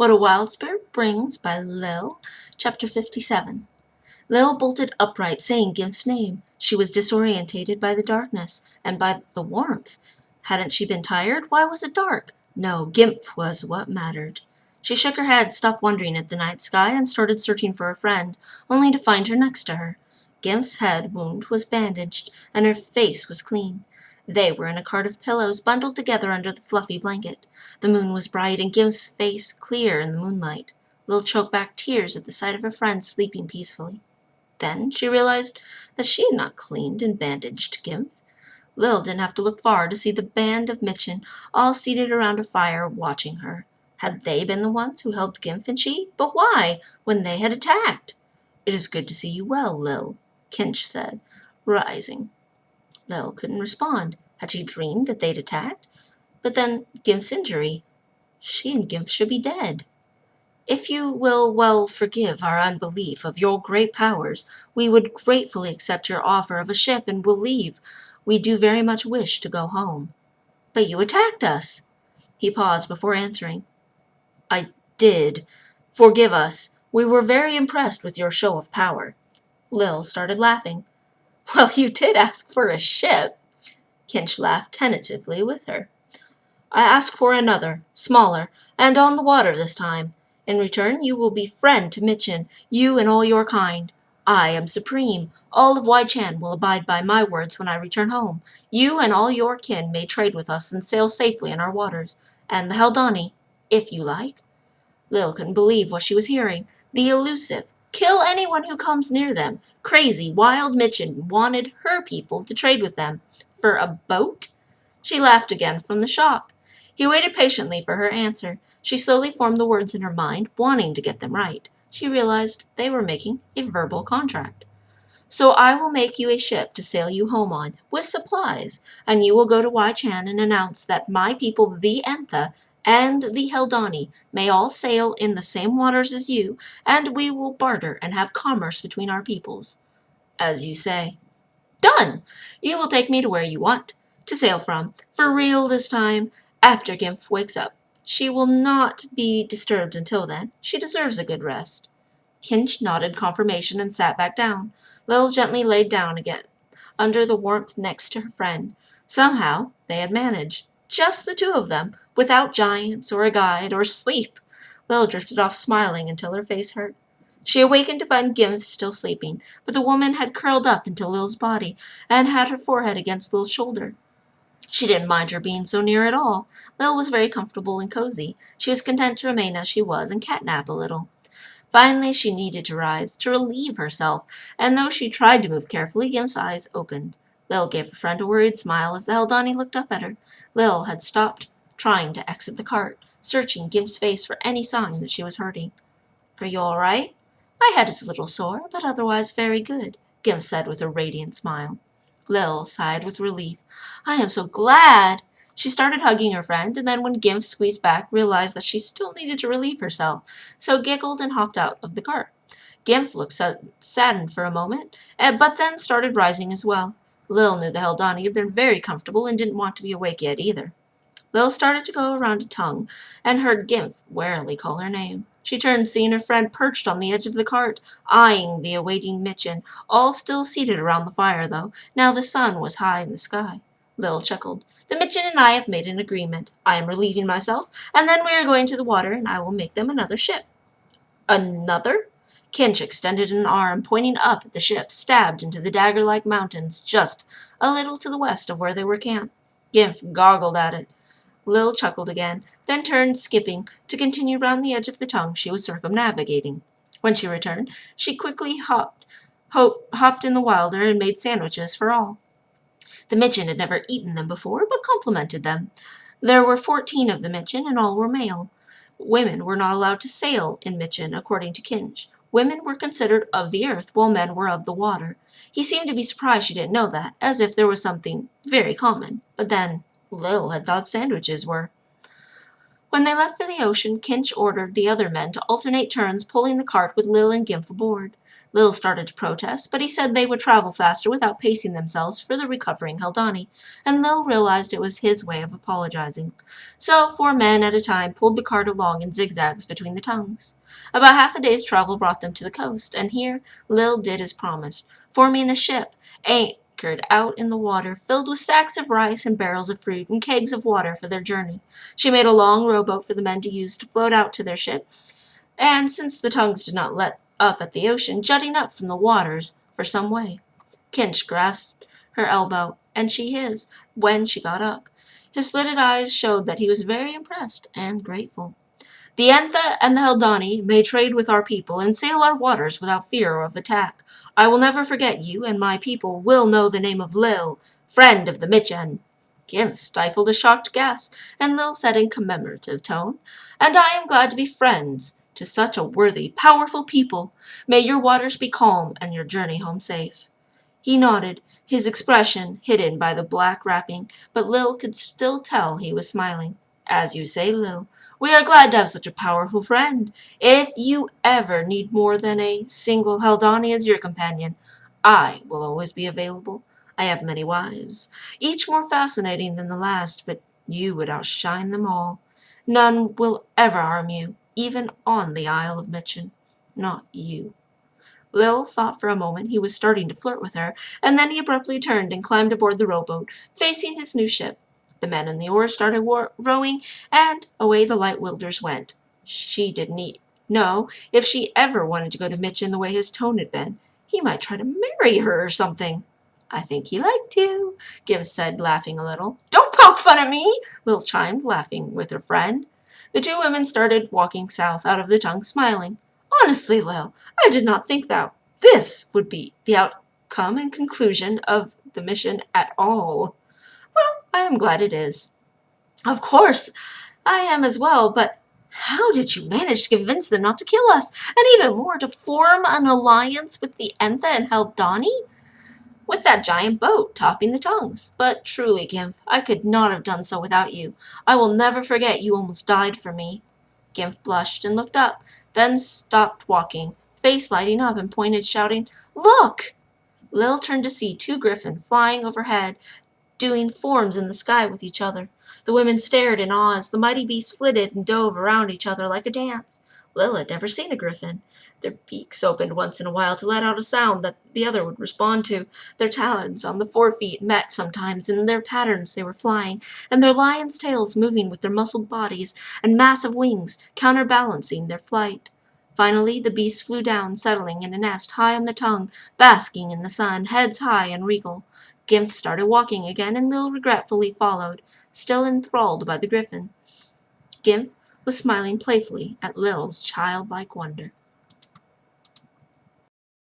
What a Wild Spirit Brings by Lil, Chapter 57. Lil bolted upright, saying Gimph's name. She was disorientated by the darkness, and by the warmth. Hadn't she been tired? Why was it dark? No, Gimph was what mattered. She shook her head, stopped wondering at the night sky, and started searching for a friend, only to find her next to her. Gimph's head wound was bandaged, and her face was clean. They were in a cart of pillows, bundled together under the fluffy blanket. The moon was bright, and Gimph's face clear in the moonlight. Lil choked back tears at the sight of her friend sleeping peacefully. Then she realized that she had not cleaned and bandaged Gimph. Lil didn't have to look far to see the band of Mitchin all seated around a fire watching her. Had they been the ones who helped Gimph and she? But why, when they had attacked? "It is good to see you well, Lil," Kinch said, rising. Lil couldn't respond. Had she dreamed that they'd attacked? But then, Gimph's injury. She and Gimph should be dead. "If you will forgive our unbelief of your great powers, we would gratefully accept your offer of a ship and will leave. We do very much wish to go home." "But you attacked us." He paused before answering. "I did. Forgive us. We were very impressed with your show of power." Lil started laughing. "Well, you did ask for a ship." Kinch laughed tentatively with her. "I ask for another, smaller, and on the water this time. In return, you will be friend to Mitchin, you and all your kind. I am supreme. All of Wai-Chan will abide by my words when I return home. You and all your kin may trade with us and sail safely in our waters, and the Haldani, if you like." Lil couldn't believe what she was hearing. The elusive, kill anyone who comes near them, crazy, wild Mitchin wanted her people to trade with them. For a boat? She laughed again from the shock. He waited patiently for her answer. She slowly formed the words in her mind, wanting to get them right. She realized they were making a verbal contract. "So I will make you a ship to sail you home on, with supplies, and you will go to Wai-Chan and announce that my people, the Entha, and the Heldani, may all sail in the same waters as you, and we will barter and have commerce between our peoples." "As you say." "Done! You will take me to where you want to sail from, for real this time, after Gimph wakes up. She will not be disturbed until then. She deserves a good rest." Kinch nodded confirmation and sat back down. Lil gently laid down again, under the warmth next to her friend. Somehow they had managed. Just the two of them, without giants or a guide or sleep. Lil drifted off smiling until her face hurt. She awakened to find Gimph still sleeping, but the woman had curled up into Lil's body and had her forehead against Lil's shoulder. She didn't mind her being so near at all. Lil was very comfortable and cozy. She was content to remain as she was and catnap a little. Finally she needed to rise, to relieve herself, and though she tried to move carefully, Gimph's eyes opened. Lil gave her friend a worried smile as the Haldani looked up at her. Lil had stopped trying to exit the cart, searching Gimph's face for any sign that she was hurting. "Are you all right?" "My head is a little sore, but otherwise very good," Gimph said with a radiant smile. Lil sighed with relief. "I am so glad." She started hugging her friend, and then when Gimph squeezed back, realized that she still needed to relieve herself, so giggled and hopped out of the cart. Gimph looked saddened for a moment, but then started rising as well. Lil knew the Heldani had been very comfortable and didn't want to be awake yet either. Lil started to go around a tongue, and heard Gimph warily call her name. She turned, seeing her friend perched on the edge of the cart, eyeing the awaiting Mitchin, all still seated around the fire, though. Now the sun was high in the sky. Lil chuckled. "The Mitchin and I have made an agreement. I am relieving myself, and then we are going to the water, and I will make them another ship." "Another?" Kinch extended an arm, pointing up at the ship, stabbed into the dagger-like mountains just a little to the west of where they were camped. Gimph goggled at it. Lil chuckled again, then turned, skipping, to continue round the edge of the tongue she was circumnavigating. When she returned, she quickly hopped in the wilder and made sandwiches for all. The Mitchin had never eaten them before, but complimented them. There were 14 of the Mitchin, and all were male. Women were not allowed to sail in Mitchin, according to Kinch. Women were considered of the earth, while men were of the water. He seemed to be surprised she didn't know that, as if there was something very common. But then, Lil had thought sandwiches were. When they left for the ocean, Kinch ordered the other men to alternate turns pulling the cart with Lil and Gimp aboard. Lil started to protest, but he said they would travel faster without pacing themselves for the recovering Haldani, and Lil realized it was his way of apologizing. So 4 men at a time pulled the cart along in zigzags between the tongues. About half a day's travel brought them to the coast, and here Lil did as promised, forming a ship, anchored out in the water, filled with sacks of rice and barrels of fruit and kegs of water for their journey. She made a long rowboat for the men to use to float out to their ship, and since the tongues did not let up at the ocean, jutting up from the waters for some way. Kinch grasped her elbow, and she his, when she got up. His slitted eyes showed that he was very impressed and grateful. The Antha and the Haldani may trade with our people and sail our waters without fear of attack. I will never forget you, and my people will know the name of Lil, friend of the Mitchen. Gimp stifled a shocked gasp, and Lil said in commemorative tone, and I am glad to be friends to such a worthy, powerful people. May your waters be calm and your journey home safe. He nodded, his expression hidden by the black wrapping, but Lil could still tell he was smiling. As you say, Lil, we are glad to have such a powerful friend. If you ever need more than a single Haldani as your companion, I will always be available. I have many wives, each more fascinating than the last, but you would outshine them all. None will ever harm you, even on the Isle of Mitchen. Not you. Lil thought for a moment he was starting to flirt with her, and then he abruptly turned and climbed aboard the rowboat, facing his new ship. The men and the oars started rowing, and away the light wilders went. She didn't know if she ever wanted to go to Mitchen the way his tone had been. He might try to marry her or something. I think he liked you, Gimp said, laughing a little. Don't poke fun at me, Lil chimed, laughing with her friend. The 2 women started walking south out of the tongue, smiling. Honestly, Lil, I did not think that this would be the outcome and conclusion of the mission at all. Well, I am glad it is. Of course, I am as well, but how did you manage to convince them not to kill us, and even more, to form an alliance with the Entha and Haldani? With that giant boat topping the tongues. But truly, Gimp, I could not have done so without you. I will never forget you almost died for me. Gimp blushed and looked up, then stopped walking, face lighting up, and pointed, shouting, Look! Lil turned to see 2 griffin flying overhead, doing forms in the sky with each other. The women stared in awe as the mighty beasts flitted and dove around each other like a dance. Lil had never seen a griffin. Their beaks opened once in a while to let out a sound that the other would respond to. Their talons on the forefeet met sometimes in their patterns they were flying, and their lions' tails moving with their muscled bodies and massive wings counterbalancing their flight. Finally, the beasts flew down, settling in a nest high on the tongue, basking in the sun, heads high and regal. Gimp started walking again, and Lil regretfully followed, still enthralled by the griffin. Gimp was smiling playfully at Lil's childlike wonder.